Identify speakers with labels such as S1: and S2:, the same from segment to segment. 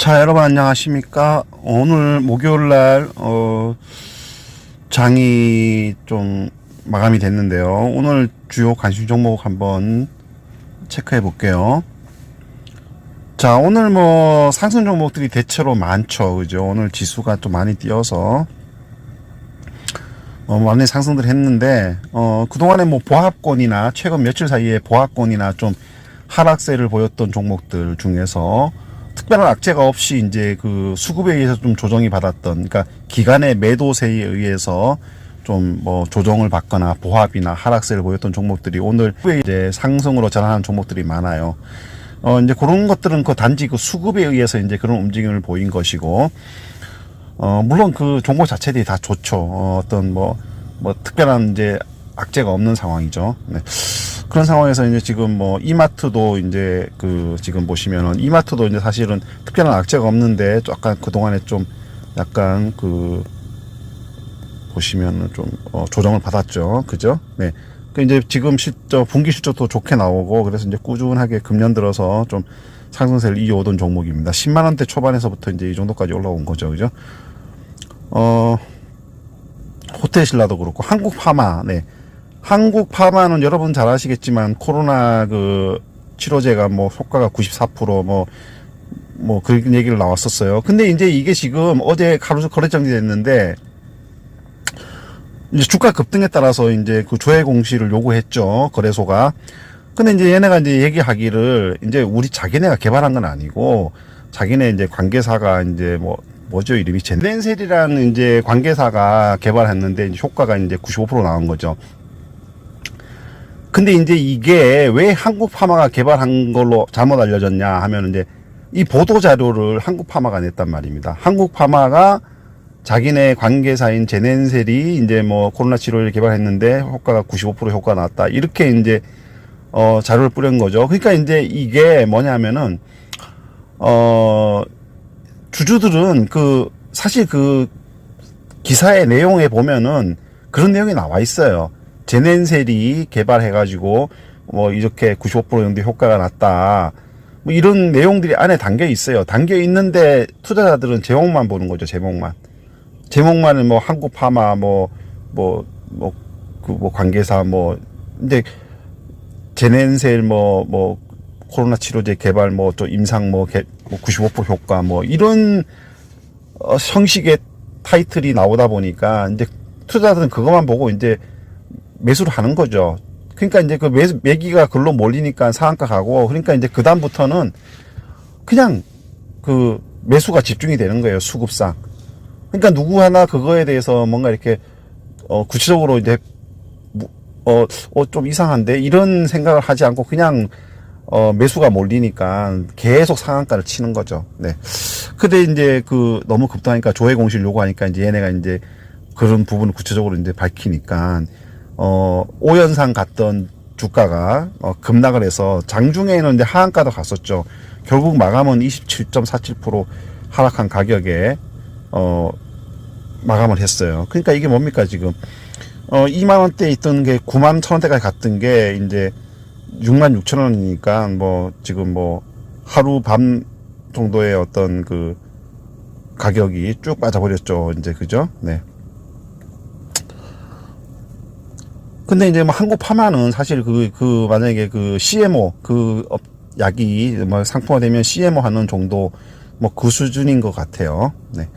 S1: 자, 여러분 안녕하십니까? 오늘 목요일날 장이 좀 마감이 됐는데요. 오늘 주요 관심 종목 한번 체크해 볼게요. 자, 오늘 뭐 상승 종목들이 대체로 많죠, 그죠? 오늘 지수가 좀 많이 뛰어서 많이 상승들 했는데 그동안에 뭐 보합권이나 최근 며칠 사이에 보합권이나 좀 하락세를 보였던 종목들 중에서 특별한 악재가 없이 이제 그 수급에 의해서 좀 조정이 받았던, 그러니까 기간의 매도세에 의해서 좀 뭐 조정을 받거나 보합이나 하락세를 보였던 종목들이 오늘 이제 상승으로 전환하는 종목들이 많아요. 이제 그런 것들은 그 단지 그 수급에 의해서 이제 그런 움직임을 보인 것이고, 물론 그 종목 자체들이 다 좋죠. 어떤 뭐 특별한 이제 악재가 없는 상황이죠. 네. 그런 상황에서 이제 지금 뭐 이마트도 이제 그 지금 보시면은 이마트도 이제 사실은 특별한 악재가 없는데 약간 그동안에 좀 약간 그 보시면은 좀 조정을 받았죠. 그죠? 네. 그 이제 지금 실적 분기 실적도 좋게 나오고, 그래서 이제 꾸준하게 금년 들어서 좀 상승세를 이어오던 종목입니다. 10만 원대 초반에서부터 이제 이 정도까지 올라온 거죠. 그죠? 호텔신라도 그렇고 한국파마, 네. 한국파마는 여러분 잘 아시겠지만 코로나 그 치료제가 뭐 효과가 94% 뭐 그런 얘기를 나왔었어요. 근데 이제 이게 지금 어제 하루 거래 정지됐는데, 이제 주가 급등에 따라서 이제 그 조회 공시를 요구했죠, 거래소가. 근데 이제 얘네가 이제 얘기하기를 이제 우리 자기네가 개발한 건 아니고 자기네 이제 관계사가 이제 뭐죠 이름이 제넨셀이라는 이제 관계사가 개발했는데 이제 효과가 이제 95% 나온 거죠. 근데 이제 이게 왜 한국파마가 개발한 걸로 잘못 알려졌냐 하면, 이제 이 보도 자료를 한국파마가 냈단 말입니다. 한국파마가 자기네 관계사인 제넨셀이 이제 뭐 코로나 치료를 개발했는데 효과가 95% 효과가 나왔다, 이렇게 이제 자료를 뿌린 거죠. 그러니까 이제 이게 뭐냐면은 주주들은 그 사실 그 기사의 내용에 보면은 그런 내용이 나와 있어요. 제넨셀이 개발해가지고 뭐 이렇게 95% 정도 효과가 났다, 뭐 이런 내용들이 안에 담겨 있어요. 담겨 있는데 투자자들은 제목만 보는 거죠. 제목만은 뭐 한국파마 관계사 근데 제넨셀 코로나 치료제 개발 또 임상 95% 효과 이런 형식의 타이틀이 나오다 보니까 이제 투자자들은 그것만 보고 이제 매수를 하는 거죠. 그러니까 이제 그 매기가 글로 몰리니까 상한가 가고, 그러니까 이제 그다음부터는 그냥 그 매수가 집중이 되는 거예요, 수급상. 그러니까 누구 하나 그거에 대해서 뭔가 이렇게 구체적으로 이제 좀 이상한데 이런 생각을 하지 않고 그냥 매수가 몰리니까 계속 상한가를 치는 거죠. 네. 근데 이제 그 너무 급등하니까 조회 공시를 요구하니까 이제 얘네가 이제 그런 부분을 구체적으로 이제 밝히니까 5연상 갔던 주가가 급락을 해서 장중에는 이제 하한가도 갔었죠. 결국 마감은 27.47% 하락한 가격에 마감을 했어요. 그러니까 이게 뭡니까 지금 2만 원대 있던 게 9만 1,000원대까지 갔던 게 이제 6만 6천 원이니까 지금 하루 밤 정도의 어떤 그 가격이 쭉 빠져버렸죠. 이제 그죠? 네. 근데 이제 한국파마는 사실 만약에 그 CMO 약이 상품화되면 CMO 하는 정도 그 수준인 것 같아요. 네.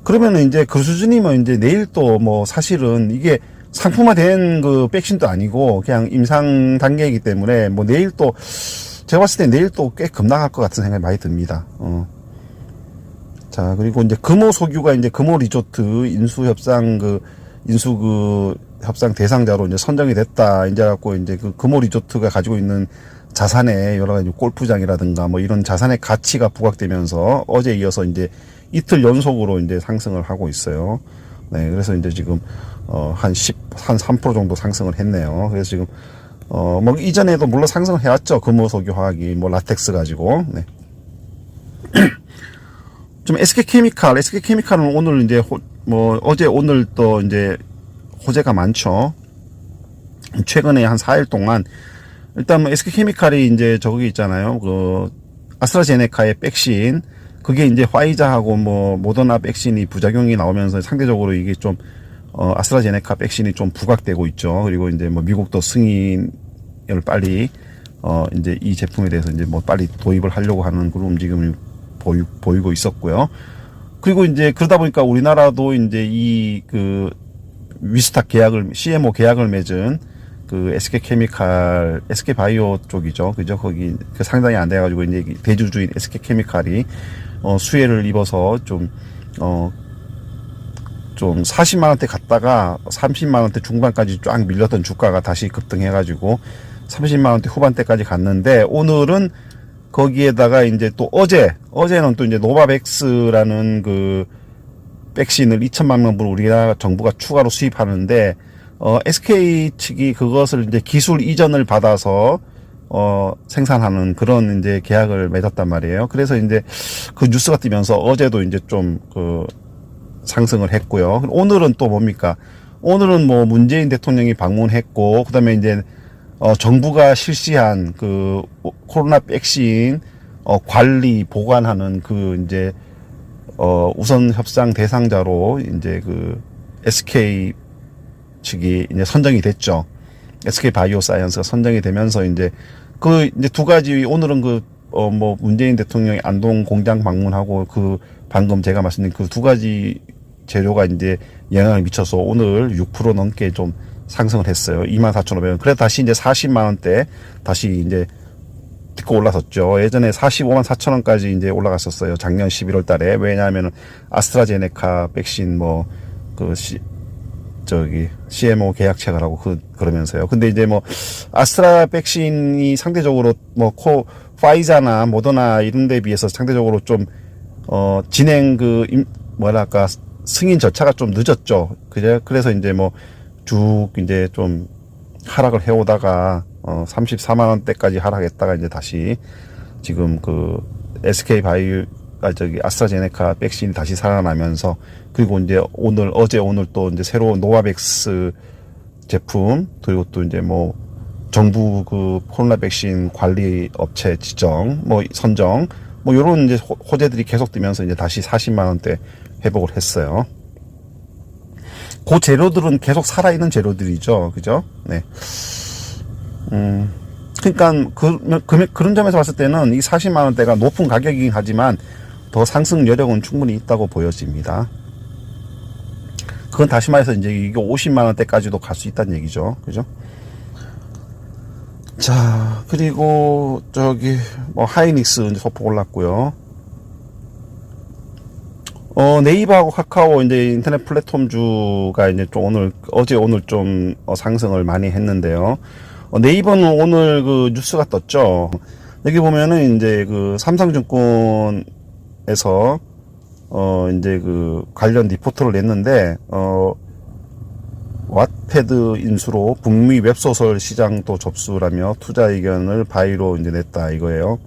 S1: 그러면은 이제 그 수준이면 이제 내일 또 사실은 이게 상품화된 그 백신도 아니고 그냥 임상 단계이기 때문에 내일 또 제가 봤을 때 내일 또 꽤 급락할 것 같은 생각이 많이 듭니다. 자, 그리고 이제 금호소규가 이제 금호리조트 인수 협상 대상자로 이제 선정이 됐다. 이제 갖고 이제 그 금호리조트가 가지고 있는 자산의 여러 가지 골프장이라든가 이런 자산의 가치가 부각되면서 어제 이어서 이제 이틀 연속으로 이제 상승을 하고 있어요. 네, 그래서 이제 지금 한 3% 정도 상승을 했네요. 그래서 지금 이전에도 물론 상승을 해왔죠. 금호석유 화학이 라텍스 가지고. 네. 좀 SK케미칼은 오늘 이제 어제 오늘 또 이제 호재가 많죠. 최근에 한 4일 동안 일단 SK케미칼이 이제 저기 있잖아요. 그 아스트라제네카의 백신 그게 이제 화이자하고 뭐 모더나 백신이 부작용이 나오면서 상대적으로 이게 좀 아스트라제네카 백신이 좀 부각되고 있죠. 그리고 이제 뭐 미국도 승인을 빨리 이제 이 제품에 대해서 이제 뭐 빨리 도입을 하려고 하는 그런 움직임을 보이고 있었고요. 그리고 이제 그러다 보니까 우리나라도 이제 이 그 위스탁 계약을 CMO 계약을 맺은 그 SK 바이오 쪽이죠. 그죠? 거기 그 상당히 안 돼가지고 이제 대주주인 SK케미칼이 수혜를 입어서 좀 40만 원대 갔다가 30만 원대 중반까지 쫙 밀렸던 주가가 다시 급등해가지고 30만 원대 후반대까지 갔는데 오늘은 거기에다가 이제 또 어제는 또 이제 노바백스라는 그 백신을 2천만 명분 우리나라 정부가 추가로 수입하는데 SK 측이 그것을 이제 기술 이전을 받아서 생산하는 그런 이제 계약을 맺었단 말이에요. 그래서 이제 그 뉴스가 뜨면서 어제도 이제 좀 그 상승을 했고요. 오늘은 또 뭡니까? 오늘은 뭐 문재인 대통령이 방문했고, 그다음에 이제 정부가 실시한 그 코로나 백신 관리 보관하는 그 이제 우선 협상 대상자로 이제 그 SK 측이 이제 선정이 됐죠. SK 바이오 사이언스가 선정이 되면서 이제 그 이제 두 가지 오늘은 뭐 문재인 대통령이 안동 공장 방문하고 그 방금 제가 말씀드린 그 두 가지 재료가 이제 영향을 미쳐서 오늘 6% 넘게 좀 상승을 했어요. 24,500원. 그래서 다시 이제 40만 원대 다시 이제 딛고 올라섰죠. 예전에 45만 4천 원까지 이제 올라갔었어요. 작년 11월 달에. 왜냐하면 아스트라제네카 백신 뭐 CMO 계약 체결하고 그러면서요. 근데 이제 뭐 아스트라 백신이 상대적으로 뭐 파이자나 모더나 이런 데 비해서 상대적으로 좀 진행 뭐랄까 승인 절차가 좀 늦었죠. 그래서 이제 뭐 쭉 이제 좀 하락을 해오다가 34만 원대까지 하락했다가 이제 다시 지금 그 SK 바이오 아스트라제네카 백신이 다시 살아나면서 그리고 이제 오늘 또 이제 새로운 노바백스 제품 그리고 또 이제 뭐 정부 그 코로나 백신 관리 업체 지정 뭐 선정 뭐 요런 이제 호재들이 계속 뜨면서 이제 다시 40만 원대 회복을 했어요. 그 재료들은 계속 살아있는 재료들이죠. 그죠? 네. 그러니까 그런 점에서 봤을 때는 이 40만 원대가 높은 가격이긴 하지만 더 상승 여력은 충분히 있다고 보여집니다. 그건 다시 말해서 이제 이게 50만 원대까지도 갈 수 있다는 얘기죠. 그죠? 자, 그리고 뭐 하이닉스 이제 소폭 올랐고요. 네이버하고 카카오 이제 인터넷 플랫폼주가 이제 좀 오늘 좀 상승을 많이 했는데요. 네이버는 오늘 그 뉴스가 떴죠. 여기 보면은 이제 그 삼성증권에서 이제 그 관련 리포트를 냈는데 왓패드 인수로 북미 웹소설 시장도 접수라며 투자 의견을 바이로 이제 냈다 이거예요.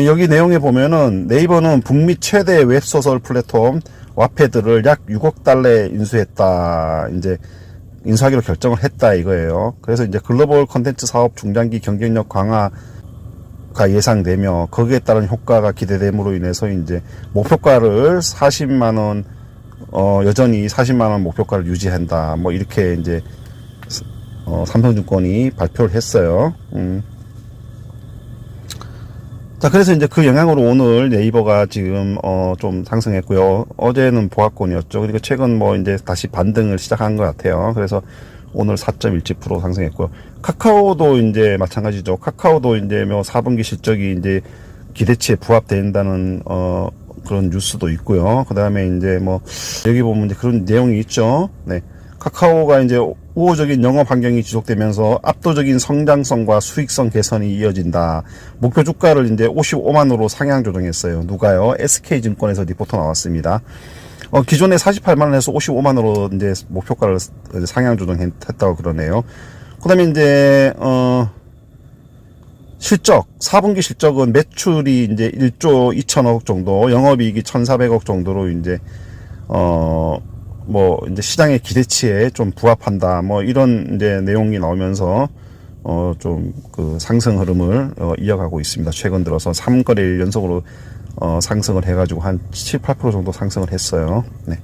S1: 여기 내용에 보면은 네이버는 북미 최대 웹소설 플랫폼 왓패드를 약 6억 달러에 인수했다. 이제 인수하기로 결정을 했다 이거예요. 그래서 이제 글로벌 콘텐츠 사업 중장기 경쟁력 강화가 예상되며 거기에 따른 효과가 기대됨으로 인해서 이제 목표가를 40만 원 여전히 40만 원 목표가를 유지한다. 뭐 이렇게 이제 삼성증권이 발표를 했어요. 자, 그래서 이제 그 영향으로 오늘 네이버가 지금 좀 상승했고요. 어제는 보합권이었죠. 그리고 최근 뭐 이제 다시 반등을 시작한 것 같아요. 그래서 오늘 4.17% 상승했고요. 카카오도 이제 마찬가지죠. 카카오도 이제 뭐 4분기 실적이 이제 기대치에 부합된다는 그런 뉴스도 있고요. 그 다음에 이제 뭐 여기 보면 이제 그런 내용이 있죠. 네. 카카오가 이제 우호적인 영업 환경이 지속되면서 압도적인 성장성과 수익성 개선이 이어진다. 목표 주가를 이제 55만으로 상향 조정했어요. 누가요? SK증권에서 리포트 나왔습니다. 기존에 48만원에서 55만원으로 이제 목표가를 상향 조정했다고 그러네요. 그 다음에 이제, 실적, 4분기 실적은 매출이 이제 1조 2천억 정도, 영업이익이 1,400억 정도로 이제, 뭐 이제 시장의 기대치에 좀 부합한다. 뭐 이런 이제 내용이 나오면서 좀 그 상승 흐름을 이어가고 있습니다. 최근 들어서 3거래일 연속으로 상승을 해가지고 한 7, 8% 정도 상승을 했어요. 네.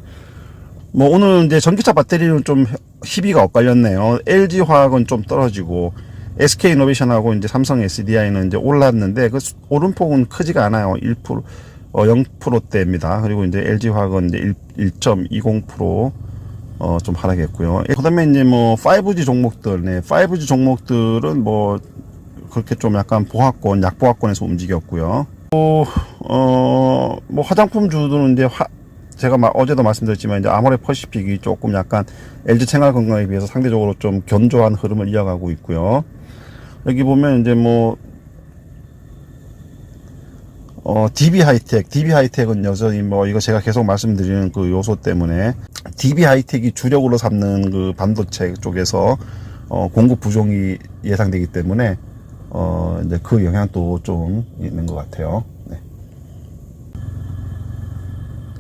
S1: 뭐 오늘 이제 전기차 배터리는 좀 희비가 엇갈렸네요. LG 화학은 좀 떨어지고 SK 이노베이션하고 이제 삼성 SDI는 이제 올랐는데 그 오름폭은 크지가 않아요. 1%, 0%대입니다. 그리고 이제 LG 화학은 이제 1.20% 좀 하락했고요. 그다음에 이제 뭐 5G 종목들, 네, 5G 종목들은 뭐 그렇게 좀 약간 보합권, 약보합권에서 움직였고요. 뭐 화장품주들은 이제 제가 어제도 말씀드렸지만 이제 아모레 퍼시픽이 조금 약간 LG 생활건강에 비해서 상대적으로 좀 견조한 흐름을 이어가고 있고요. 여기 보면 이제 뭐 DB 하이텍은 여전히 뭐 이거 제가 계속 말씀드리는 그 요소 때문에 DB 하이텍이 주력으로 삼는 그 반도체 쪽에서 공급 부족이 예상되기 때문에 이제 그 영향도 좀 있는 것 같아요. 네.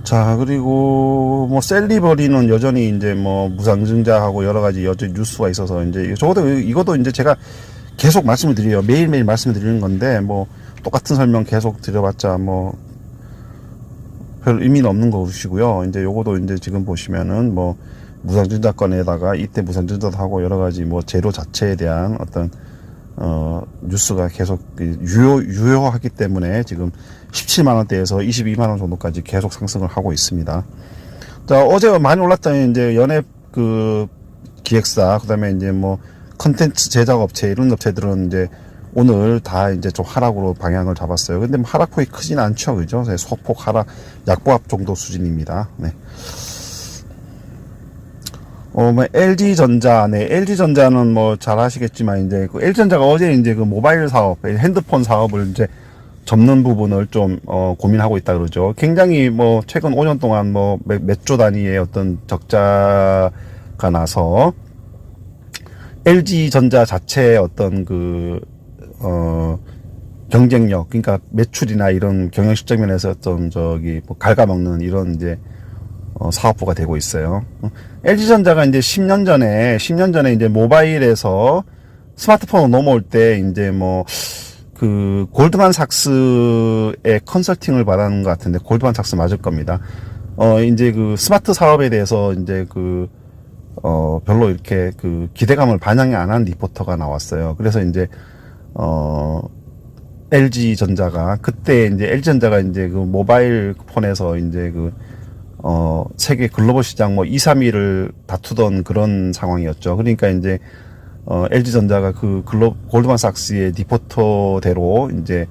S1: 자, 그리고 뭐 셀리버리는 여전히 이제 뭐 무상증자하고 여러 가지 여전히 뉴스가 있어서 이제 적어도 이것도 이제 제가 계속 말씀을 드려요. 매일매일 말씀을 드리는 건데 뭐 똑같은 설명 계속 드려봤자 뭐 별 의미는 없는 것이고요. 이제 요거도 이제 지금 보시면은 뭐 무상증자권에다가 이때 무상증자도 하고 여러 가지 뭐 재료 자체에 대한 어떤 뉴스가 계속 유효하기 때문에 지금 17만원대에서 22만원 정도까지 계속 상승을 하고 있습니다. 자, 어제 많이 올랐던 이제 연예 그 기획사, 그 다음에 이제 뭐 컨텐츠 제작 업체, 이런 업체들은 이제 오늘 다 이제 좀 하락으로 방향을 잡았어요. 근데 뭐 하락폭이 크진 않죠. 그죠? 소폭 하락, 약보합 정도 수준입니다. 네. 뭐, LG전자, 네, LG전자는 뭐, 잘 아시겠지만, 이제, 그 LG전자가 어제 이제 그 모바일 사업, 핸드폰 사업을 이제 접는 부분을 좀, 고민하고 있다 그러죠. 굉장히 뭐, 최근 5년 동안 뭐, 몇 조 단위의 어떤 적자가 나서, LG전자 자체의 어떤 그, 경쟁력, 그러니까 매출이나 이런 경영 실적 면에서 어떤 뭐, 갉아먹는 이런 이제, 사업부가 되고 있어요. LG전자가 이제 10년 전에 이제 모바일에서 스마트폰으로 넘어올 때 이제 뭐, 그, 골드만삭스의 컨설팅을 받았는 것 같은데, 골드만삭스 맞을 겁니다. 이제 그 스마트 사업에 대해서 이제 그, 별로 이렇게 그 기대감을 반영이 안 한 리포터가 나왔어요. 그래서 이제, LG전자가, 그때 이제 LG전자가 이제 그 모바일 폰에서 이제 그, 세계 글로벌 시장 뭐 2, 3위를 다투던 그런 상황이었죠. 그러니까 이제, LG전자가 그 골드만삭스의 리포터대로 이제,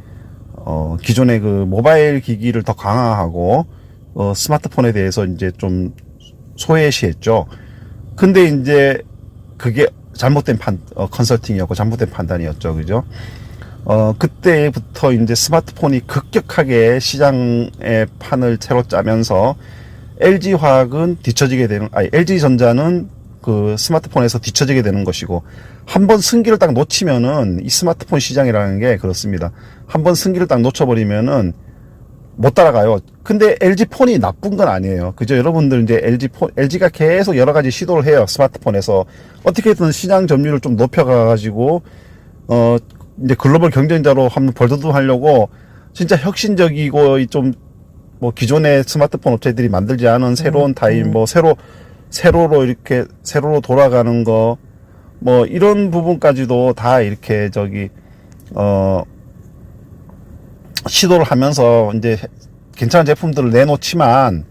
S1: 기존의 그 모바일 기기를 더 강화하고, 스마트폰에 대해서 이제 좀 소외시했죠. 근데 이제 그게 잘못된 컨설팅이었고 잘못된 판단이었죠. 그죠? 그때부터 이제 스마트폰이 급격하게 시장의 판을 새로 짜면서 LG화학은 LG전자는 그 스마트폰에서 뒤처지게 되는 것이고, 한번 승기를 딱 놓치면은 이 스마트폰 시장이라는 게 그렇습니다. 한번 승기를 딱 놓쳐버리면은 못 따라가요. 근데 LG폰이 나쁜 건 아니에요. 그죠? 여러분들 이제 LG가 계속 여러 가지 시도를 해요. 스마트폰에서. 어떻게든 시장 점유율을 좀 높여가가지고, 이제 글로벌 경쟁자로 한번 벌도둑하려고 진짜 혁신적이고 좀 뭐 기존의 스마트폰 업체들이 만들지 않은 새로운 타입, 뭐 세로로 돌아가는 거, 뭐 이런 부분까지도 다 이렇게 시도를 하면서 이제 괜찮은 제품들을 내놓지만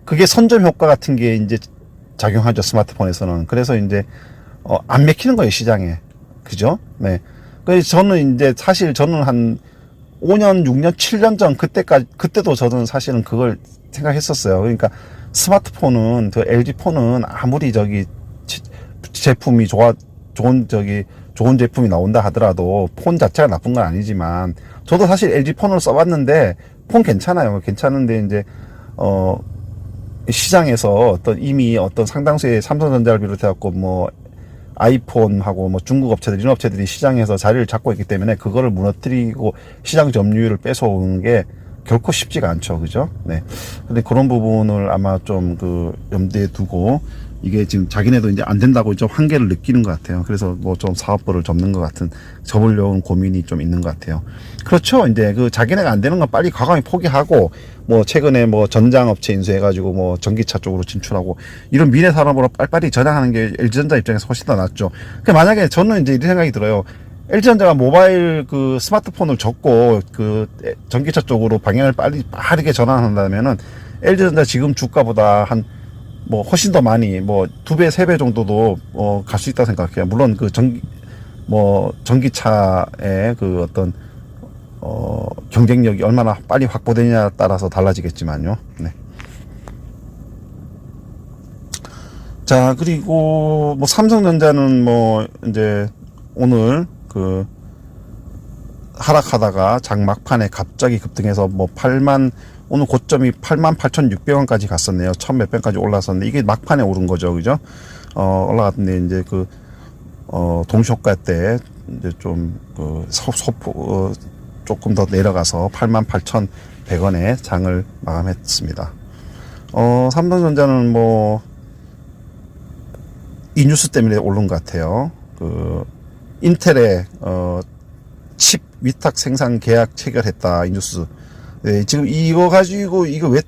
S1: 그게 선점 효과 같은 게 이제 작용하죠, 스마트폰에서는. 그래서 이제 안 맥히는 거예요, 시장에. 그죠? 네. 그래서 저는 이제 사실 저는 한 5년, 6년, 7년 전 그때도 저는 사실은 그걸 생각했었어요. 그러니까 스마트폰은, LG폰은 아무리 제품이 좋은 제품이 나온다 하더라도 폰 자체가 나쁜 건 아니지만, 저도 사실 LG폰을 써봤는데 폰 괜찮아요. 괜찮은데 이제 시장에서 이미 상당수의 삼성전자를 비롯해갖고 뭐 아이폰하고 뭐 중국 업체들, 이런 업체들이 시장에서 자리를 잡고 있기 때문에 그거를 무너뜨리고 시장 점유율을 뺏어오는 게 결코 쉽지가 않죠. 그죠? 네. 근데 그런 부분을 아마 좀 염두에 두고 이게 지금 자기네도 이제 안 된다고 좀 한계를 느끼는 것 같아요. 그래서 뭐 좀 사업부를 접는 것 같은, 접으려는 고민이 좀 있는 것 같아요. 그렇죠. 이제 그 자기네가 안 되는 건 빨리 과감히 포기하고, 뭐 최근에 뭐 전장업체 인수해가지고 뭐 전기차 쪽으로 진출하고, 이런 미래 산업으로 빨리빨리 전향하는 게 LG전자 입장에서 훨씬 더 낫죠. 그 만약에 저는 이제 이런 생각이 들어요. LG전자가 모바일 그 스마트폰을 접고 그 전기차 쪽으로 방향을 빠르게 전환한다면은 LG전자 지금 주가보다 한 뭐 훨씬 더 많이 뭐 2배, 3배 정도도 갈 수 있다 생각해요. 물론 그 전기차의 그 어떤 경쟁력이 얼마나 빨리 확보되냐에 따라서 달라지겠지만요. 네. 자, 그리고 뭐 삼성전자는 뭐 이제 오늘 그 하락하다가 장 막판에 갑자기 급등해서 뭐 오늘 고점이 88,600원까지 갔었네요. 1000몇 배까지 올랐었는데 이게 막판에 오른 거죠. 그죠? 올라갔는데 이제 그 동시효과 때 이제 좀 그 소폭 조금 더 내려가서 88,100원에 장을 마감했습니다. 삼성전자는 뭐 이 뉴스 때문에 오른 것 같아요. 그 인텔의 칩 위탁 생산 계약 체결했다, 이 뉴스. 네, 지금 이거 가지고 이거 왜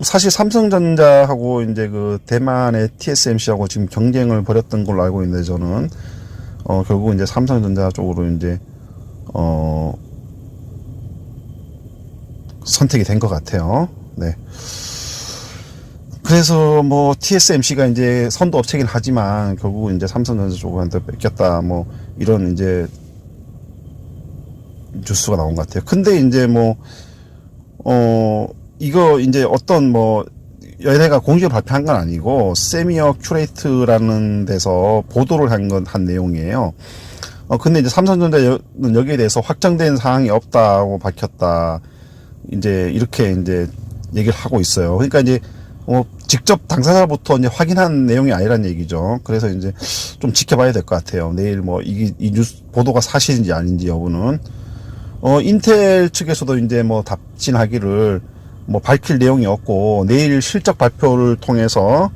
S1: 사실 삼성전자하고 이제 그 대만의 TSMC하고 지금 경쟁을 벌였던 걸로 알고 있는데, 저는 결국 이제 삼성전자 쪽으로 이제 선택이 된 것 같아요. 네. 그래서 뭐 TSMC가 이제 선도 업체긴 하지만 결국 이제 삼성전자 쪽한테 뺏겼다, 뭐 이런 이제 뉴스가 나온 것 같아요. 근데 이제 뭐 이거 이제 어떤 뭐 얘네가 공식으로 발표한 건 아니고 세미어 큐레이트라는 데서 보도를 한 내용이에요. 근데 이제 삼성전자는 여기에 대해서 확정된 사항이 없다고 밝혔다, 이제 이렇게 이제 얘기를 하고 있어요. 그러니까 이제 직접 당사자부터 이제 확인한 내용이 아니란 얘기죠. 그래서 이제 좀 지켜봐야 될 것 같아요. 내일 뭐 이 뉴스 보도가 사실인지 아닌지 여부는. 인텔 측에서도 이제 뭐 답진하기를 뭐 밝힐 내용이 없고, 내일 실적 발표를 통해서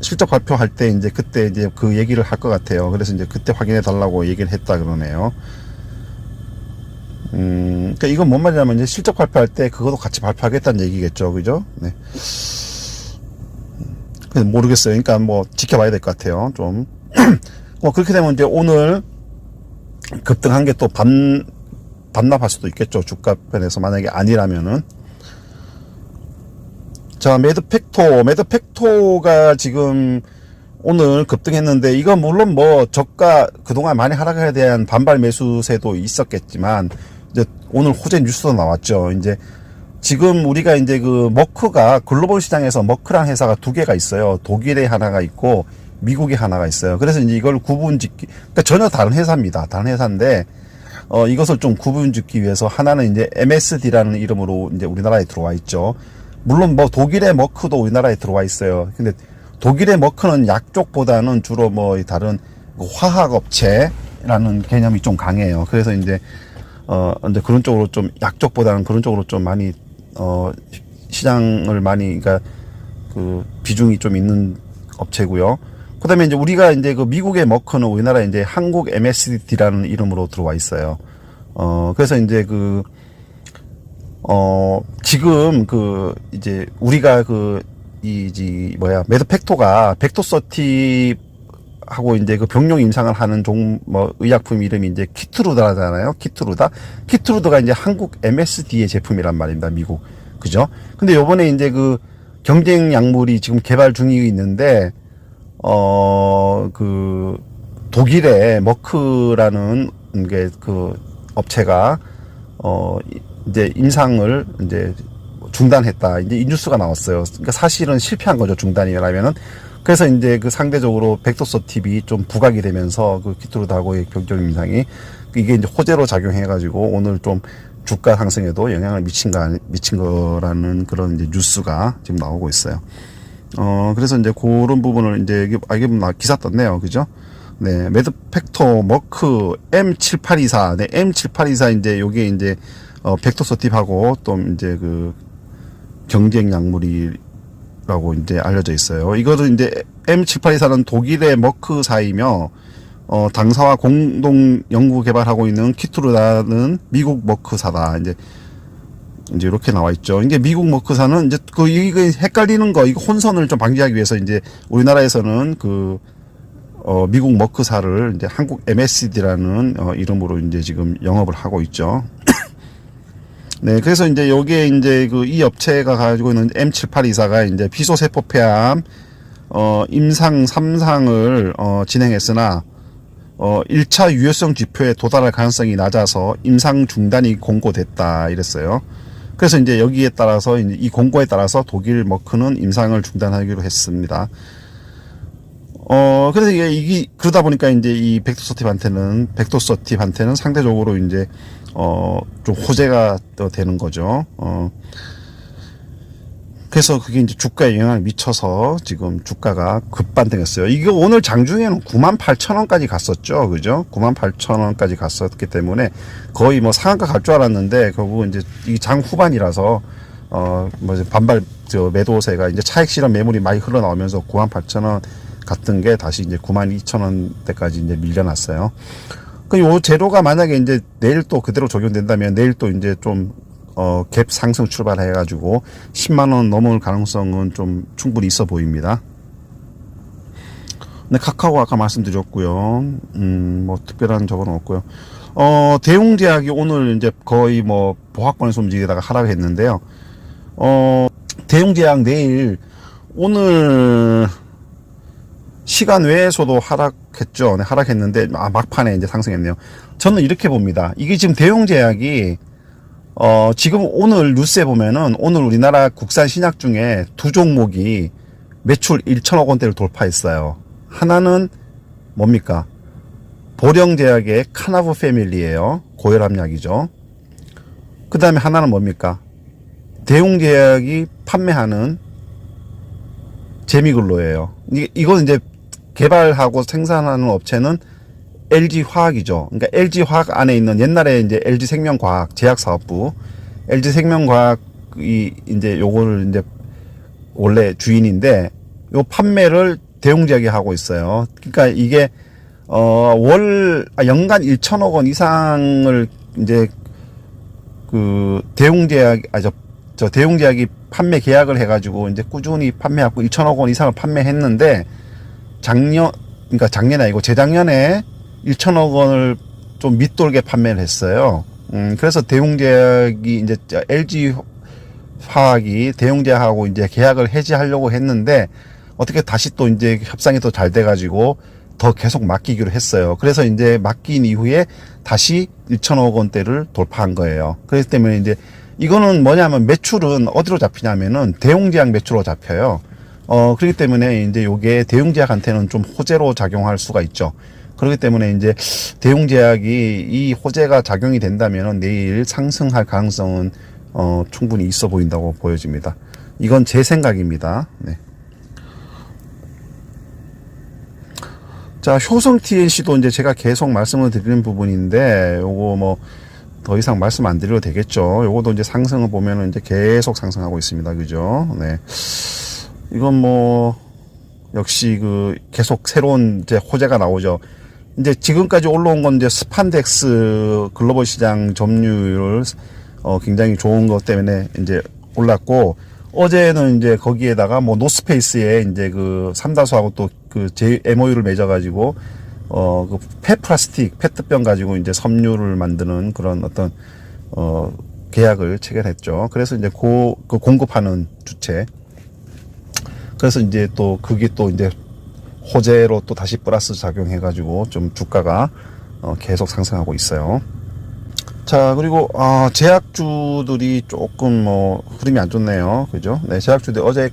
S1: 실적 발표할 때 이제 그때 이제 그 얘기를 할 것 같아요. 그래서 이제 그때 확인해 달라고 얘기를 했다 그러네요. 그러니까 이건 뭔 말이냐면 이제 실적 발표할 때 그것도 같이 발표하겠다는 얘기겠죠, 그죠? 네. 모르겠어요. 그러니까 뭐 지켜봐야 될 것 같아요, 좀. 뭐 그렇게 되면 이제 오늘 급등한 게 또 반납할 수도 있겠죠, 주가 편에서. 만약에 아니라면은. 자, 매드팩토가 지금 오늘 급등했는데, 이건 물론 뭐 저가 그동안 많이 하락에 대한 반발 매수세도 있었겠지만, 이제 오늘 호재 뉴스도 나왔죠. 이제 지금 우리가 이제 그 머크가 글로벌 시장에서 머크라는 회사가 2개가 있어요. 독일에 하나가 있고 미국에 하나가 있어요. 그래서 이제 이걸 구분짓기, 그러니까 전혀 다른 회사입니다. 다른 회사인데 이것을 좀 구분짓기 위해서 하나는 이제 MSD라는 이름으로 이제 우리나라에 들어와 있죠. 물론 뭐 독일의 머크도 우리나라에 들어와 있어요. 근데 독일의 머크는 약 쪽보다는 주로 뭐 다른 화학 업체라는 개념이 좀 강해요. 그래서 이제 그런 쪽으로 좀, 약 쪽보다는 그런 쪽으로 좀 많이 시장을 많이, 그러니까 그 비중이 좀 있는 업체고요. 그다음에 이제 우리가 이제 그 미국의 머크는 우리나라에 이제 한국 MSD라는 이름으로 들어와 있어요. 그래서 이제 지금 이제 우리가 매드팩토가 벡터서티 하고 이제 그 병용 임상을 하는 의약품 이름이 이제 키트루다잖아요. 키트루다가 이제 한국 MSD의 제품이란 말입니다. 미국. 그죠? 근데 요번에 이제 그 경쟁 약물이 지금 개발 중이 있는데, 독일의 머크라는 게 그 업체가, 이제 임상을 이제 중단했다, 이제 이 뉴스가 나왔어요. 그러니까 사실은 실패한 거죠, 중단이라면은. 그래서 이제 그 상대적으로 벡터서티비 좀 부각이 되면서 그 키트루다하고의 경쟁 임상이 이게 이제 호재로 작용해가지고 오늘 좀 주가 상승에도 영향을 미친 거라는 그런 이제 뉴스가 지금 나오고 있어요. 그래서 이제 그런 부분을 이제 이게 기사 떴네요. 그죠? 네. 매드팩토 머크 M7824. 네. M7824 이제 요게 이제 벡터서티브하고 또 이제 그 경쟁 약물이 라고 이제 알려져 있어요. 이거는 이제 M7824는 독일의 머크사이며 당사와 공동 연구 개발하고 있는 키투르라는 미국 머크사다. 이제 이렇게 나와 있죠. 이게 미국 머크사는 이제 이거 헷갈리는 거, 이거 혼선을 좀 방지하기 위해서 이제 우리나라에서는 미국 머크사를 이제 한국 MSD라는 이름으로 이제 지금 영업을 하고 있죠. 네, 그래서 이제 여기에 이제 이 업체가 가지고 있는 M7824가 이제 비소세포 폐암, 임상 3상을, 진행했으나, 1차 유효성 지표에 도달할 가능성이 낮아서 임상 중단이 공고됐다. 이랬어요. 그래서 이제 여기에 따라서, 이제 이 공고에 따라서 독일 머크는 임상을 중단하기로 했습니다. 그래서 이게 그러다 보니까 이제 이 백도서팁한테는 상대적으로 이제, 좀 호재가 또 되는 거죠. 그래서 그게 이제 주가에 영향을 미쳐서 지금 주가가 급반등했어요. 이게 오늘 장중에는 98,000원까지 갔었죠. 그죠? 98,000원까지 갔었기 때문에 거의 뭐 상한가 갈 줄 알았는데 결국 이제 이 장 후반이라서 반발 매도세가 이제 차익 실현 매물이 많이 흘러나오면서 98,000원 같은 게 다시 이제 92,000원대까지 이제 밀려났어요. 요 재료가 만약에 이제 내일 또 그대로 적용된다면 내일 또 이제 좀 갭 상승 출발해가지고 10만원 넘을 가능성은 좀 충분히 있어 보입니다. 네, 카카오 아까 말씀드렸고요. 뭐 특별한 적은 없고요. 대웅제약이 오늘 이제 거의 뭐 보합권에서 움직이다가 하락했는데요. 대웅제약 내일 오늘 시간 외에서도 하락했죠. 네, 하락했는데 막판에 이제 상승했네요. 저는 이렇게 봅니다. 이게 지금 대웅제약이 지금 오늘 뉴스에 보면은 오늘 우리나라 국산 신약 중에 두 종목이 매출 1천억 원대를 돌파했어요. 하나는 뭡니까? 보령제약의 카나브 패밀리예요. 고혈압약이죠. 그 다음에 하나는 뭡니까? 대웅제약이 판매하는 제미글로예요. 이건 이제 개발하고 생산하는 업체는 LG화학이죠. 그러니까 LG화학 안에 있는 옛날에 이제 LG생명과학 제약사업부, LG생명과학이 이제 요거를 이제 원래 주인인데 요 판매를 대웅제약이 하고 있어요. 그러니까 이게 연간 1천억 원 이상을 이제 대웅제약이 판매 계약을 해가지고 이제 꾸준히 판매하고 1천억 원 이상을 판매했는데 그러니까 작년이 아니고 재작년에 1천억 원을 좀 밑돌게 판매를 했어요. 그래서 대웅제약이 이제 LG화학이 대웅제약하고 이제 계약을 해지하려고 했는데 어떻게 다시 또 이제 협상이 더 잘 돼가지고 더 계속 맡기기로 했어요. 그래서 이제 맡긴 이후에 다시 1천억 원대를 돌파한 거예요. 그렇기 때문에 이제 이거는 뭐냐면 매출은 어디로 잡히냐면은 대웅제약 매출로 잡혀요. 그렇기 때문에 이제 요게 대웅제약한테는 좀 호재로 작용할 수가 있죠. 그렇기 때문에 이제 대웅제약이 이 호재가 작용이 된다면 내일 상승할 가능성은 충분히 있어 보인다고 보여집니다. 이건 제 생각입니다. 네. 자, 효성 TNC도 이제 제가 계속 말씀을 드리는 부분인데 요거 뭐 더 이상 말씀 안 드려도 되겠죠. 요거도 이제 상승을 보면은 이제 계속 상승하고 있습니다. 그죠? 네. 이건 뭐 역시 계속 새로운 이제 호재가 나오죠. 이제 지금까지 올라온 건 이제 스판덱스 글로벌 시장 점유율 굉장히 좋은 것 때문에 이제 올랐고, 어제는 이제 거기에다가 뭐 노스페이스에 이제 삼다수하고 또 MOU를 맺어가지고 폐플라스틱 페트병 가지고 이제 섬유를 만드는 그런 어떤 계약을 체결했죠. 그래서 이제 공급하는 주체. 그래서 이제 또 그게 또 이제 호재로 또 다시 플러스 작용해가지고 좀 주가가 계속 상승하고 있어요. 자, 그리고 제약주들이 조금 흐름이 안 좋네요. 그죠? 네, 제약주들 어제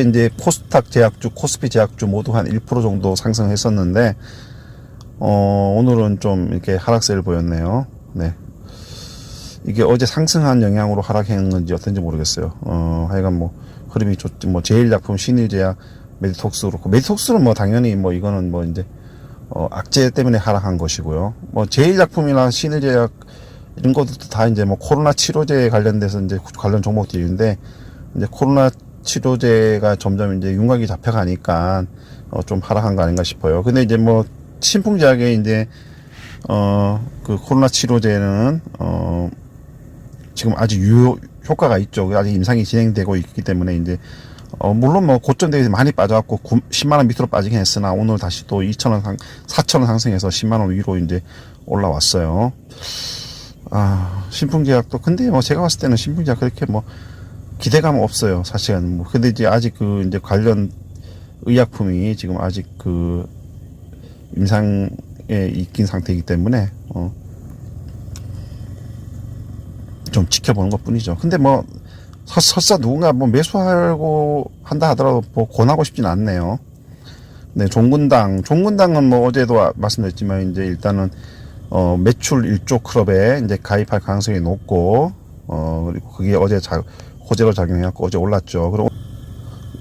S1: 이제 코스닥 제약주, 코스피 제약주 모두 한 1% 정도 상승했었는데 오늘은 좀 이렇게 하락세를 보였네요. 네. 이게 어제 상승한 영향으로 하락한 건지 어떤지 모르겠어요. 하여간 뭐 흐름이 좋지. 뭐 제일약품, 신일제약, 메디톡스 그렇고, 메디톡스는 뭐 당연히 뭐 이거는 뭐 이제 악재 때문에 하락한 것이고요. 뭐 제일약품이나 신일제약 이런 것도 다 이제 뭐 코로나 치료제에 관련돼서 이제 관련 종목들인데, 이제 코로나 치료제가 점점 이제 윤곽이 잡혀가니까 좀 하락한 거 아닌가 싶어요. 근데 이제 뭐 신풍제약에 이제 그 코로나 치료제는 지금 아직 효과가 있죠. 아직 임상이 진행되고 있기 때문에 이제 물론 뭐 고점 대비해서 많이 빠져갖고 10만원 밑으로 빠지긴 했으나 오늘 다시 또 2,000원 4,000원 상승해서 10만원 위로 이제 올라왔어요. 신풍제약도 근데 뭐 제가 봤을 때는 신풍제약 그렇게 뭐 기대감은 없어요. 사실은 뭐 근데 이제 아직 그 이제 관련 의약품이 지금 아직 그 임상에 있긴 상태이기 때문에 좀 지켜보는 것 뿐이죠. 근데 뭐 설사 누군가 뭐 매수하려고 한다 하더라도 뭐 권하고 싶진 않네요. 네, 종근당은 뭐 어제도 말씀드렸지만 이제 일단은 매출 1조 클럽에 이제 가입할 가능성이 높고 그리고 그게 어제 호재로 작용해갖고 어제 올랐죠. 그리고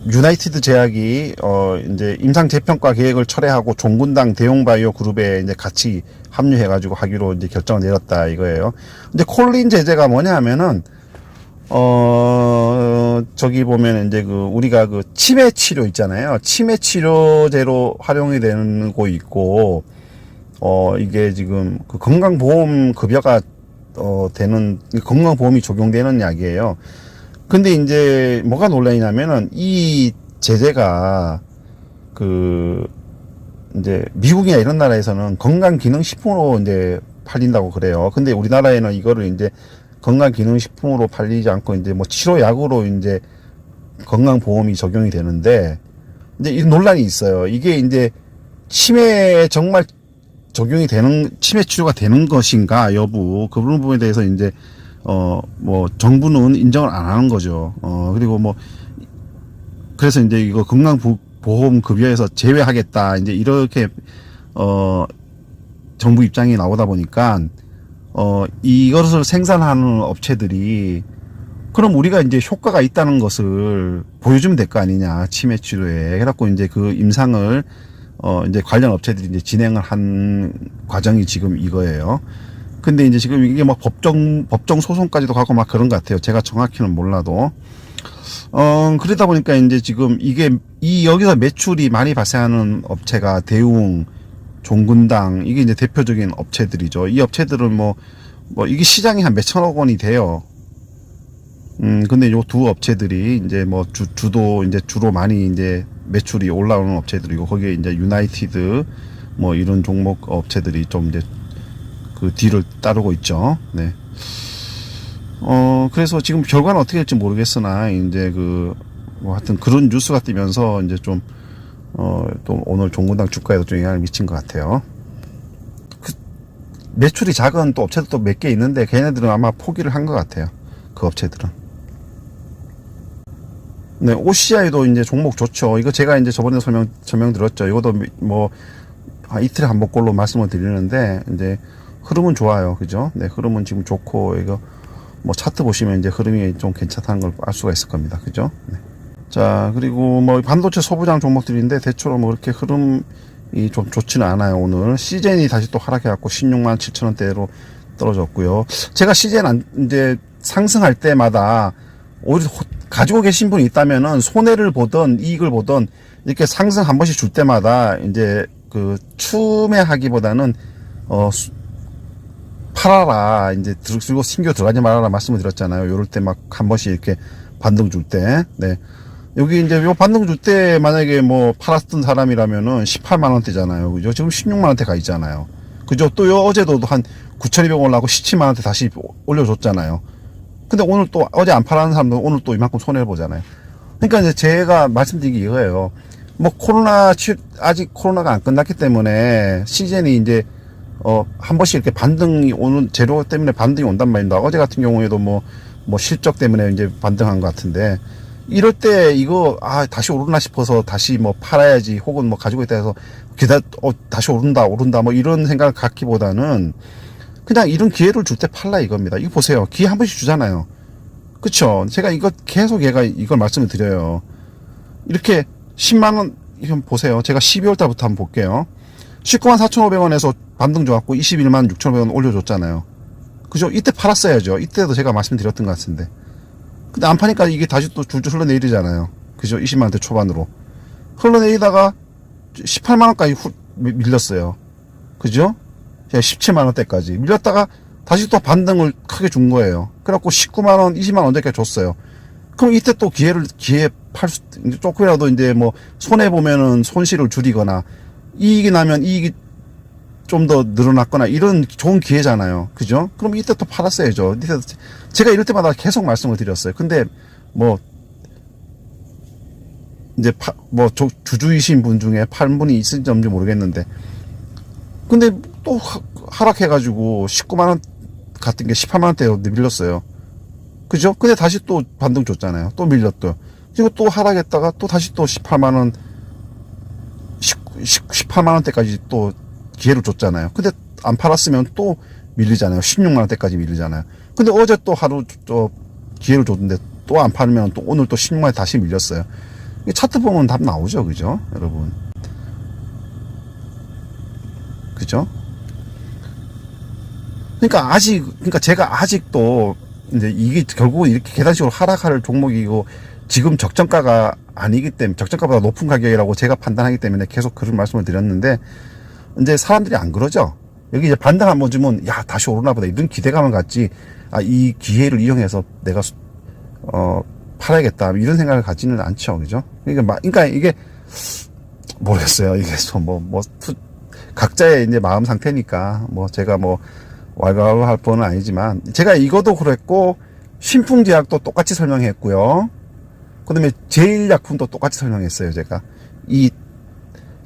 S1: 유나이티드 제약이 이제 임상 재평가 계획을 철회하고 종근당 대용바이오 그룹에 이제 같이 합류해가지고 하기로 이제 결정을 내렸다 이거예요. 근데 콜린 제재가 뭐냐면은 저기 보면 이제 그 우리가 그 치매 치료 있잖아요. 치매 치료제로 활용이 되는 거 있고 이게 지금 그 건강보험 급여가 되는 건강보험이 적용되는 약이에요. 근데 이제 뭐가 논란이냐면은 이 제재가 그 이제 미국이나 이런 나라에서는 건강기능식품으로 이제 팔린다고 그래요. 근데 우리나라에는 이거를 이제 건강기능식품으로 팔리지 않고 이제 뭐 치료약으로 이제 건강보험이 적용이 되는데 이제 이 논란이 있어요. 이게 이제 치매에 정말 적용이 되는 치매 치료가 되는 것인가 여부 그 부분에 대해서 이제 뭐 정부는 인정을 안 하는 거죠. 그리고 뭐 그래서 이제 이거 건강보험 급여에서 제외하겠다 이제 이렇게 정부 입장이 나오다 보니까 이것을 생산하는 업체들이 그럼 우리가 이제 효과가 있다는 것을 보여주면 될 거 아니냐 치매 치료에 해갖고 이제 그 임상을 이제 관련 업체들이 이제 진행을 한 과정이 지금 이거예요. 근데 이제 지금 이게 뭐 법정 소송까지도 가고 막 그런 것 같아요. 제가 정확히는 몰라도. 그러다 보니까 이제 지금 이게 여기서 매출이 많이 발생하는 업체가 대웅, 종근당, 이게 이제 대표적인 업체들이죠. 이 업체들은 뭐 이게 시장이 한 몇천억 원이 돼요. 근데 요 두 업체들이 이제 뭐 주로 많이 이제 매출이 올라오는 업체들이고 거기에 이제 유나이티드 뭐 이런 종목 업체들이 좀 이제 그 뒤를 따르고 있죠. 네. 그래서 지금 결과는 어떻게 될지 모르겠으나 이제 뭐 하여튼 그런 뉴스가 뜨면서 이제 좀 또 오늘 종근당 주가에도 좀 영향을 미친 것 같아요. 매출이 작은 또 업체들도 몇 개 있는데 걔네들은 아마 포기를 한 것 같아요. 그 업체들은. 네, OCI도 이제 종목 좋죠. 이거 제가 이제 저번에 설명드렸죠. 이것도 뭐 이틀에 한 번꼴로 말씀을 드리는데 이제 흐름은 좋아요. 그죠? 네, 흐름은 지금 좋고 이거 뭐 차트 보시면 이제 흐름이 좀 괜찮다는 걸 알 수가 있을 겁니다. 그죠? 네. 자, 그리고 뭐 반도체 소부장 종목들인데 대체로 뭐 그렇게 흐름이 좀 좋지는 않아요. 오늘 시젠이 다시 또 하락해갖고 16만 7천 원대로 떨어졌고요. 제가 시젠 이제 상승할 때마다 오히려 가지고 계신 분이 있다면은 손해를 보던 이익을 보던 이렇게 상승 한 번씩 줄 때마다 이제 그 추매하기보다는 팔아라 이제 들고 신규 들어가지 말아라 말씀을 드렸잖아요. 요럴 때 막 한 번씩 이렇게 반등 줄 때, 네. 여기 이제 요 반등 줄 때 만약에 뭐 팔았던 사람이라면은 18만 원대잖아요. 그죠? 지금 16만 원대 가 있잖아요. 그죠? 또 어제도 한 9,200원 올라가고 17만 원대 다시 올려줬잖아요. 근데 오늘 또 어제 안 팔았는 사람들은 오늘 또 이만큼 손해를 보잖아요. 그러니까 이제 제가 말씀드린 게 이거예요. 뭐 아직 코로나가 안 끝났기 때문에 시즌이 이제 한 번씩 이렇게 반등이 오는 재료 때문에 반등이 온단 말입니다. 어제 같은 경우에도 뭐 실적 때문에 이제 반등한 것 같은데 이럴 때 이거 다시 오르나 싶어서 다시 뭐 팔아야지 혹은 뭐 가지고 있다 해서 다시 오른다 뭐 이런 생각을 갖기보다는 그냥 이런 기회를 줄 때 팔라 이겁니다. 이거 보세요. 기회 한 번씩 주잖아요. 그쵸? 제가 이거 계속 이걸 말씀을 드려요. 이렇게 10만원, 이건 보세요. 제가 12월 달부터 한번 볼게요. 19만 4,500원에서 반등 줘갖고 21만 6,500원 올려줬잖아요. 그죠? 이때 팔았어야죠. 이때도 제가 말씀드렸던 것 같은데. 근데 안 파니까 이게 다시 또 줄줄 흘러내리잖아요. 그죠? 20만 원대 초반으로 흘러내리다가 18만 원까지 밀렸어요. 그죠? 17만 원대까지 밀렸다가 다시 또 반등을 크게 준 거예요. 그래갖고 19만 원, 20만 원 언제까지 줬어요. 그럼 이때 또 기회에 조금이라도 이제 뭐 손해보면은 손실을 줄이거나 이익이 나면 이익이 좀 더 늘어났거나 이런 좋은 기회잖아요. 그죠? 그럼 이때 또 팔았어야죠. 제가 이럴 때마다 계속 말씀을 드렸어요. 근데 뭐 이제 주주이신 분 중에 팔 분이 있을지 없는지 모르겠는데 근데 또 하락해가지고 19만 원 같은 게 18만 원대로 밀렸어요. 그죠? 근데 다시 또 반등 줬잖아요. 또 밀렸죠. 그리고 또 하락했다가 또 다시 또 18만 원, 18만 원대까지 또 기회를 줬잖아요. 근데 안 팔았으면 또 밀리잖아요. 16만 원대까지 밀리잖아요. 근데 어제 또 하루 기회를 줬는데 또 안 팔면 또 오늘 또 16만 원에 다시 밀렸어요. 차트 보면 답 나오죠. 그죠? 여러분. 그죠? 그러니까 제가 아직도 이제 이게 결국은 이렇게 계단식으로 하락할 종목이고 지금 적정가가 아니기 때문에 적정가보다 높은 가격이라고 제가 판단하기 때문에 계속 그런 말씀을 드렸는데 이제 사람들이 안 그러죠. 여기 이제 반등 한번 주면 야 다시 오르나 보다 이런 기대감을 갖지 이 기회를 이용해서 내가 팔아야겠다 이런 생각을 갖지는 않죠. 그죠? 그러니까 이게 모르겠어요. 이게 각자의 이제 마음 상태니까 제가 왈가왈부할 뻔은 아니지만 제가 이것도 그랬고 신풍제약도 똑같이 설명했고요. 그 다음에 제일약품도 똑같이 설명했어요. 제가 이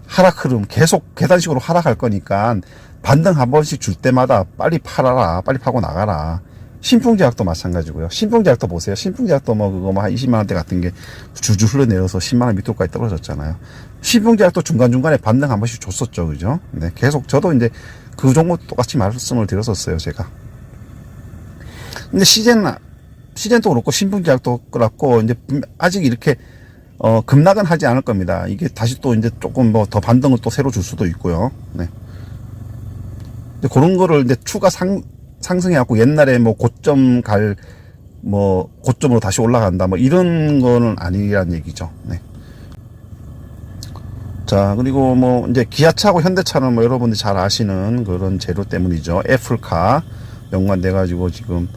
S1: 하락 흐름 계속 계단식으로 하락할 거니까 반등 한 번씩 줄 때마다 빨리 팔아라, 빨리 파고 나가라. 신풍제약도 마찬가지고요. 신풍제약도 보세요. 신풍제약도 그거 한 20만 원대 같은 게 줄줄 흘러내려서 10만 원 밑으로까지 떨어졌잖아요. 신풍제약도 중간중간에 반등 한 번씩 줬었죠. 그죠? 네, 계속 저도 이제 그 종목 똑같이 말씀을 드렸었어요. 제가. 근데 시젠도 그렇고 신풍제약도 그렇고 이제 아직 이렇게 급락은 하지 않을 겁니다. 이게 다시 또 이제 조금 더 반등을 또 새로 줄 수도 있고요. 네. 그런 거를 이제 추가 상승해갖고 옛날에 고점 고점으로 다시 올라간다 이런 거는 아니란 얘기죠. 네. 자, 그리고 이제 기아차하고 현대차는 여러분들이 잘 아시는 그런 재료 때문이죠. 애플카 연관돼가지고 지금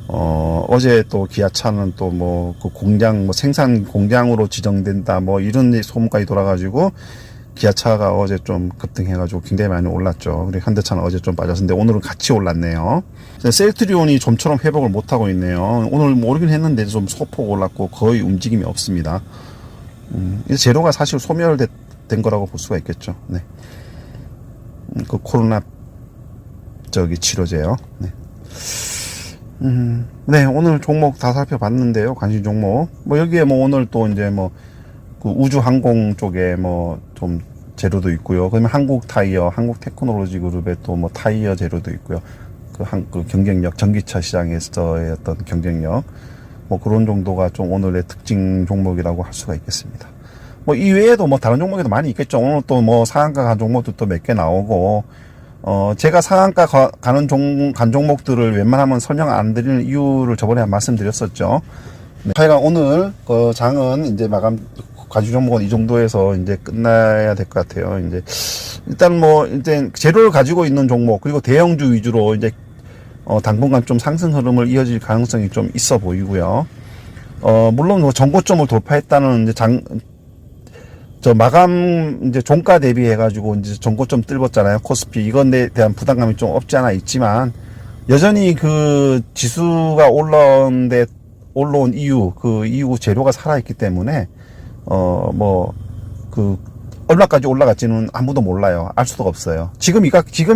S1: 어제 또 기아차는 또 그 공장 생산 공장으로 지정된다 이런 소문까지 돌아가지고 기아차가 어제 좀 급등해가지고 굉장히 많이 올랐죠. 그리고 현대차는 어제 좀 빠졌는데 오늘은 같이 올랐네요. 셀트리온이 좀처럼 회복을 못하고 있네요. 오늘 오르긴 했는데 좀 소폭 올랐고 거의 움직임이 없습니다. 재료가 사실 소멸된 거라고 볼 수가 있겠죠. 네. 그 코로나 치료제요. 네. 네, 오늘 종목 다 살펴봤는데요. 관심 종목. 여기에 오늘 또 이제 그 우주 항공 쪽에 좀 재료도 있고요. 그러면 한국 타이어, 한국 테크놀로지 그룹에 또 타이어 재료도 있고요. 그 경쟁력, 전기차 시장에서의 어떤 경쟁력. 그런 정도가 좀 오늘의 특징 종목이라고 할 수가 있겠습니다. 이 외에도 다른 종목에도 많이 있겠죠. 오늘 또 상한가 간 종목도 또 몇 개 나오고, 제가 상한가 가는 간 종목들을 웬만하면 설명 안 드리는 이유를 저번에 말씀드렸었죠. 네. 하여간 오늘 그 장은 이제 마감, 가주 종목은 이 정도에서 이제 끝나야 될 것 같아요. 이제, 일단 이제 재료를 가지고 있는 종목, 그리고 대형주 위주로 이제, 당분간 좀 상승 흐름을 이어질 가능성이 좀 있어 보이고요. 물론 전고점을 돌파했다는 이제 마감, 이제 종가 대비해가지고 이제 전고점 뚫었잖아요. 코스피. 이건에 대한 부담감이 좀 없지 않아 있지만, 여전히 그 지수가 올라온 이유, 그 이후 재료가 살아있기 때문에, 얼마까지 올라갈지는 아무도 몰라요. 알 수도 없어요. 지금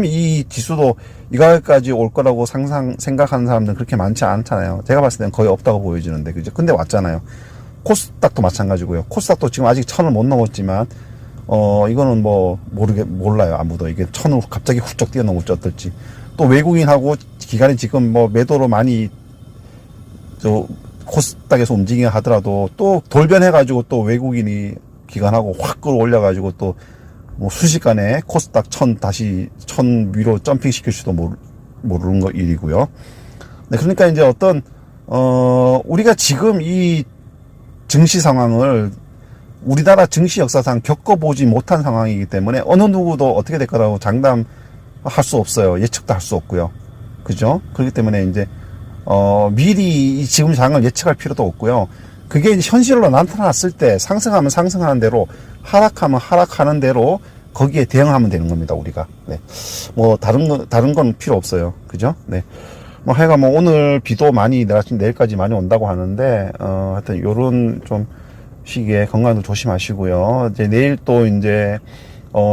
S1: 이 지수도 이 가격까지 올 거라고 생각하는 사람들은 그렇게 많지 않잖아요. 제가 봤을 때는 거의 없다고 보여지는데, 그죠? 근데 왔잖아요. 코스닥도 마찬가지고요. 코스닥도 지금 아직 1000을 못 넘었지만, 이거는 몰라요. 아무도. 이게 1000을 갑자기 훌쩍 뛰어넘을지 어떨지. 또 외국인하고 기관이 지금 매도로 많이, 코스닥에서 움직이긴 하더라도 또 돌변해가지고 또 외국인이 기관하고 확 끌어올려가지고 또 순식간에 코스닥 1000 위로 점핑 시킬 수도 모르는 거 일이고요. 네, 그러니까 이제 어떤 우리가 지금 이 증시 상황을 우리나라 증시 역사상 겪어보지 못한 상황이기 때문에 어느 누구도 어떻게 될 거라고 장담할 수 없어요. 예측도 할 수 없고요. 그죠? 그렇기 때문에 이제, 미리 지금 상황을 예측할 필요도 없고요. 그게 이제 현실로 나타났을 때 상승하면 상승하는 대로, 하락하면 하락하는 대로 거기에 대응하면 되는 겁니다, 우리가. 네. 뭐, 다른 건 필요 없어요. 그죠? 네. 뭐, 하여간 뭐, 오늘 비도 많이 내일까지 많이 온다고 하는데, 하여튼, 요런 좀 시기에 건강도 조심하시고요. 이제 내일 또 이제,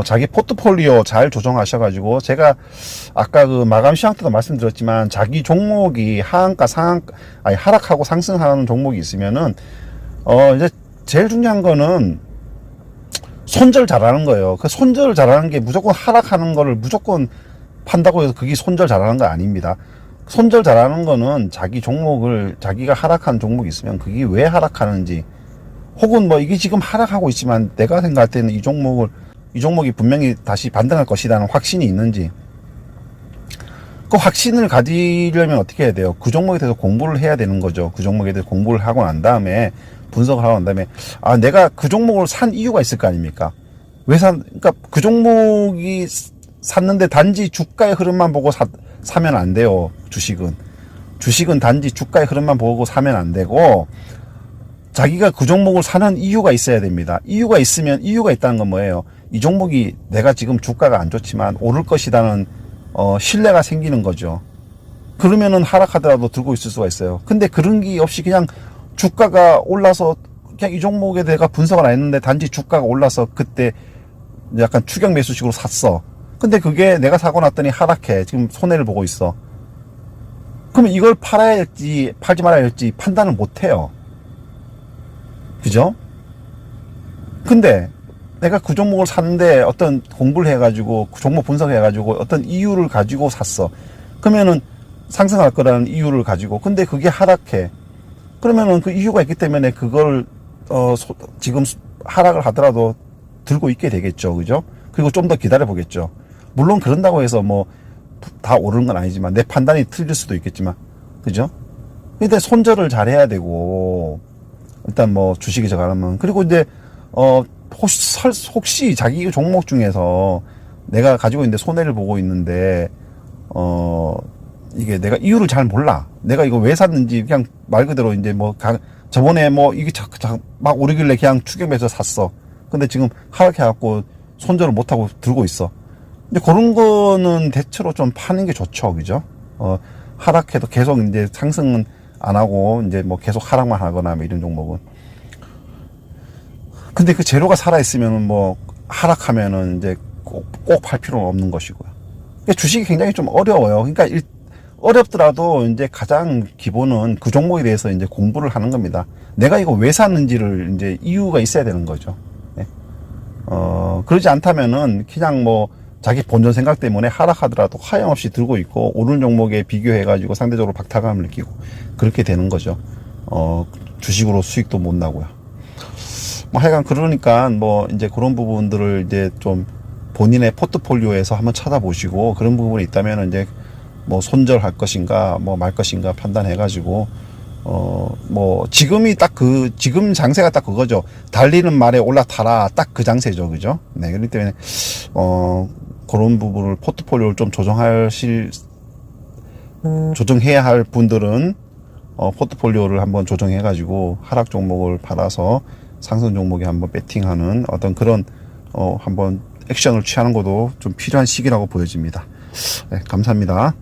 S1: 자기 포트폴리오 잘 조정하셔가지고, 제가 아까 그 마감 시황 때도 말씀드렸지만, 자기 종목이 하한가, 하락하고 상승하는 종목이 있으면은, 이제 제일 중요한 거는, 손절 잘하는 거예요. 그 손절 잘하는 게 무조건 하락하는 거를 무조건 판다고 해서 그게 손절 잘하는 거 아닙니다. 손절 잘하는 거는 자기 종목을, 자기가 하락한 종목이 있으면 그게 왜 하락하는지, 혹은 뭐 이게 지금 하락하고 있지만 내가 생각할 때는 이 종목이 분명히 다시 반등할 것이라는 확신이 있는지, 그 확신을 가지려면 어떻게 해야 돼요? 그 종목에 대해서 공부를 해야 되는 거죠. 그 종목에 대해서 공부를 하고 난 다음에, 분석을 하고 난 다음에, 내가 그 종목을 산 이유가 있을 거 아닙니까? 그러니까 그 종목이 샀는데 단지 주가의 흐름만 보고 사면 안 돼요. 주식은 단지 주가의 흐름만 보고 사면 안 되고, 자기가 그 종목을 사는 이유가 있어야 됩니다. 이유가 있다는 건 뭐예요? 이 종목이 내가 지금 주가가 안 좋지만 오를 것이라는 신뢰가 생기는 거죠. 그러면은 하락하더라도 들고 있을 수가 있어요. 근데 그런 게 없이 그냥 주가가 올라서 그냥 이 종목에 내가 분석을 안 했는데 단지 주가가 올라서 그때 약간 추격 매수식으로 샀어. 근데 그게 내가 사고 났더니 하락해. 지금 손해를 보고 있어. 그러면 이걸 팔아야 할지 팔지 말아야 할지 판단을 못 해요. 그죠? 근데 내가 그 종목을 샀는데 어떤 공부를 해가지고 그 종목 분석해가지고 어떤 이유를 가지고 샀어. 그러면은 상승할 거라는 이유를 가지고, 근데 그게 하락해. 그러면은 그 이유가 있기 때문에 그걸 지금 하락을 하더라도 들고 있게 되겠죠. 그죠? 그리고 좀 더 기다려 보겠죠. 물론 그런다고 해서 뭐 다 오르는 건 아니지만 내 판단이 틀릴 수도 있겠지만, 그죠? 근데 손절을 잘 해야 되고, 일단 뭐 주식이 저가면, 그리고 이제 혹시 자기 종목 중에서 내가 가지고 있는데 손해를 보고 있는데 이게 내가 이유를 잘 몰라. 내가 이거 왜 샀는지 그냥 말 그대로 이제 뭐 저번에 뭐 이게 막 오르길래 그냥 추격해서 샀어. 근데 지금 하락해갖고 손절을 못하고 들고 있어. 근데 그런 거는 대체로 좀 파는 게 좋죠, 그죠? 하락해도 계속 이제 상승은 안 하고 이제 뭐 계속 하락만 하거나 뭐 이런 종목은. 근데 그 재료가 살아있으면 뭐 하락하면은 이제 꼭 팔 필요는 없는 것이고요. 그러니까 주식이 굉장히 좀 어려워요. 그러니까 어렵더라도 이제 가장 기본은 그 종목에 대해서 이제 공부를 하는 겁니다. 내가 이거 왜 샀는지를 이제 이유가 있어야 되는 거죠. 네. 그러지 않다면은 그냥 뭐 자기 본전 생각 때문에 하락하더라도 하염없이 들고 있고 오른 종목에 비교해가지고 상대적으로 박탈감을 느끼고 그렇게 되는 거죠. 주식으로 수익도 못 나고요. 뭐 하여간 그러니까 뭐 이제 그런 부분들을 이제 좀 본인의 포트폴리오에서 한번 찾아보시고 그런 부분이 있다면 이제 뭐 손절할 것인가 뭐 말 것인가 판단해가지고 뭐 지금이 딱 지금 장세가 딱 그거죠. 달리는 말에 올라타라 딱 그 장세죠, 그죠? 네, 그렇기 때문에 그런 부분을 포트폴리오를 좀 조정해야 할 분들은 포트폴리오를 한번 조정해가지고 하락 종목을 팔아서 상승 종목에 한번 배팅하는 어떤 그런 한번 액션을 취하는 것도 좀 필요한 시기라고 보여집니다. 네, 감사합니다.